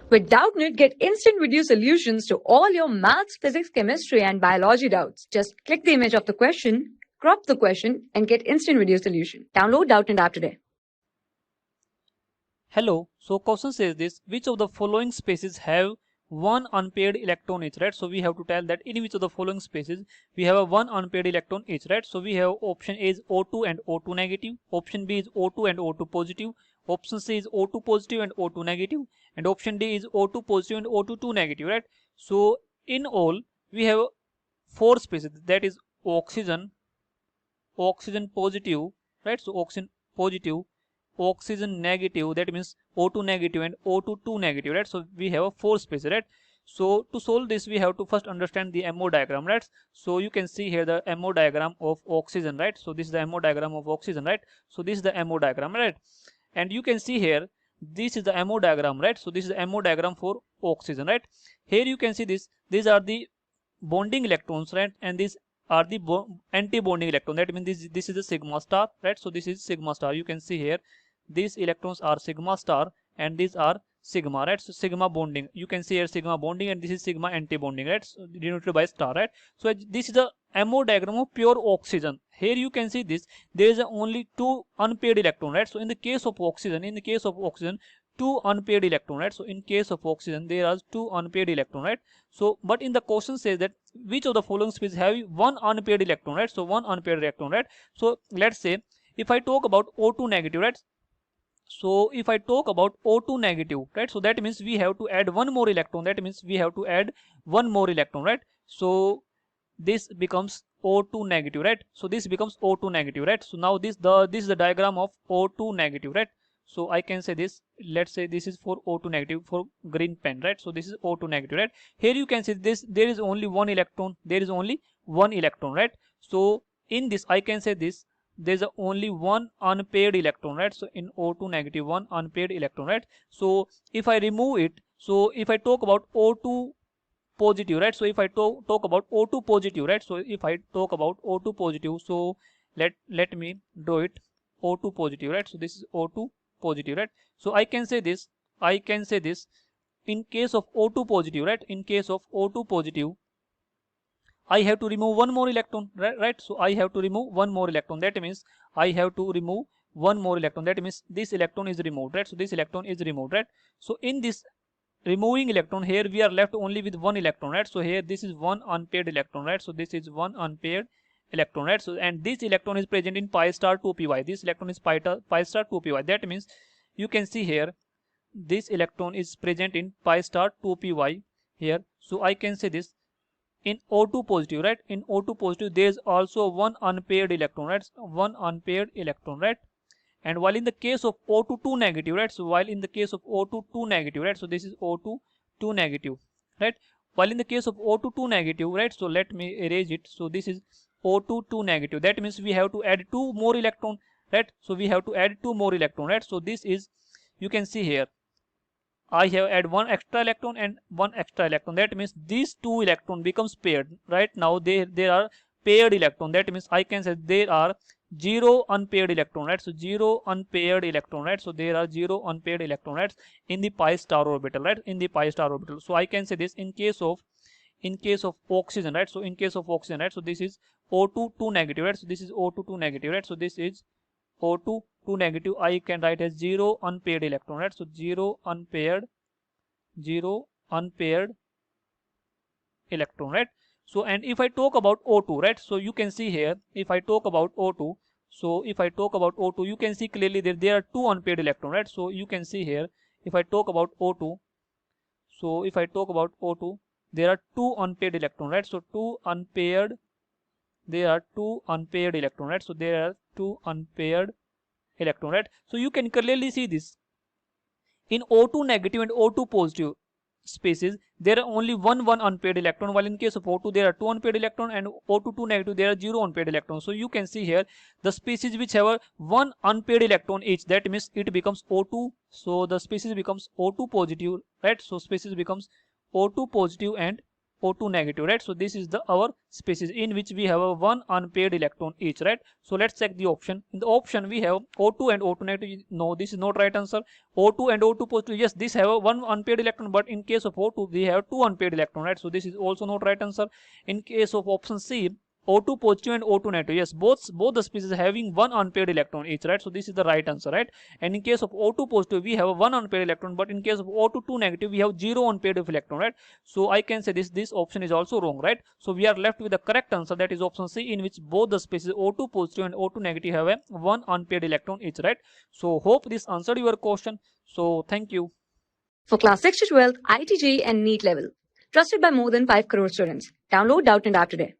With Doubtnut, get instant video solutions to all your maths, physics, chemistry, and biology doubts. Just click the image of the question, crop the question, and get instant video solution. Download Doubtnut app today. Hello, so question says this, which of the following spaces have one unpaired electron each, right? So we have to tell that in which of the following spaces we have a one unpaired electron each, right? So we have option A is O2 and O2 negative, option B is O2 and O2 positive, option C is O2 positive and O2 negative, and option D is O2 positive and O2 negative, right? So in all we have four spaces, that is oxygen positive, right? So oxygen positive, oxygen negative, that means O2 negative and O2 negative, right? So we have a four space, right? So to solve this we have to first understand the MO diagram, right? So you can see here the MO diagram of oxygen, right? So this is the MO diagram of oxygen, right? So this is the MO diagram, right? And you can see here this is the MO diagram, right? So this is the MO diagram for oxygen, right? Here you can see this, these are the bonding electrons, right? And these are the anti-bonding electron, that means this is a sigma star, right? So this is sigma star. You can see here these electrons are sigma star and these are sigma, right? So sigma bonding, you can see here sigma bonding, and this is sigma anti-bonding, right? So denoted by star, right? So this is the MO diagram of pure oxygen. Here you can see this, there is only two unpaired electron, right? So in the case of oxygen, two unpaired electron, right? So in case of oxygen there are two unpaired electron, right? So but in the question says that which of the following species have one unpaired electron, right? So one unpaired electron, right? So let's say if I talk about O2 negative, right? So if I talk about O2 negative, right? So that means we have to add one more electron, that means we have to add one more electron, right? So this becomes O2 negative, right? So this becomes O2 negative, right? So now this is the diagram of O2 negative, right? So I can say this, let's say this is for O2 negative for green pen, right? So this is O2 negative, right? Here you can see this, there is only one electron, right? So in this I can say this, there's only one unpaired electron, right? So in O2 negative, one unpaired electron, right? So if I remove it, so if I talk about O2 positive, right? So if I talk about O2 positive, right? So if I talk about O2 positive, so let me draw it, O2 positive, right? So this is O2 positive, right? So I can say this, in case of O2 positive, right? In case of O2 positive, I have to remove one more electron, right? So I have to remove one more electron, that means I have to remove one more electron, that means this electron is removed, right? So this electron is removed, right? So in this removing electron, here we are left only with one electron, right? So here this is one unpaired electron, right? So this is one unpaired electron, right? So and this electron is present in pi star 2py, this electron is pi star 2py, that means you can see here this electron is present in pi star 2py here. So I can say this, in O2 positive, right? In O2 positive there is also one unpaired electron, right? One unpaired electron, right? And while in the case of O2 negative, right? So while in the case of O2 negative, right? So this is O2 negative, right? While in the case of O2 negative, right? So let me erase it. So this is O2 negative, that means we have to add two more electron, right? So we have to add two more electron, right? So this is, you can see here I have add one extra electron and one extra electron, that means these two electron becomes paired. Right now there are paired electron, that means I can say there are zero unpaired electron, right? So zero unpaired electron, right? So there are zero unpaired electron, right, in the pi star orbital, right? In the pi star orbital. So I can say this in case of oxygen, right? So in case of oxygen, right? So this is O2 negative, right? So this is O2 negative, right? So this is O2 negative, I can write as zero unpaired electron, right? So zero unpaired electron, right? So and if I talk about O2, right? So you can see here, if I talk about O2, so if I talk about O2, you can see clearly that there are two unpaired electron, right? So you can see here, if I talk about O2, so if I talk about O2, there are two unpaired electron, right? So there are two unpaired electron, right? So there are two unpaired electron, right? So you can clearly see this, in O2 negative and O2 positive spaces there are only one unpaired electron, while in case of O2 there are two unpaired electron, and O2 negative there are zero unpaired electron. So you can see here the species which have one unpaired electron each, that means it becomes O2, so the species becomes O2 positive, right? So species becomes O2 positive and O2 negative, right? So this is the our species in which we have a one unpaired electron each, right? So let's check the option. In the option we have O2 and O2 negative. No, this is not right answer. O2 and O2 positive, yes, this have a one unpaired electron, but in case of O2 we have two unpaired electron, right? So this is also not right answer. In case of option C, O2 positive and O2 negative, yes, both the species having one unpaired electron each, right? So this is the right answer, right? And in case of O2 positive we have a one unpaired electron, but in case of O2 negative we have zero unpaired of electron, right? So I can say this option is also wrong, right? So we are left with the correct answer, that is option C, in which both the species O2 positive and O2 negative have a one unpaired electron each, right? So hope this answered your question. So thank you. For class 6 to 12, IIT JEE and NEET level. Trusted by more than 5 crore students. Download Doubtnut App today.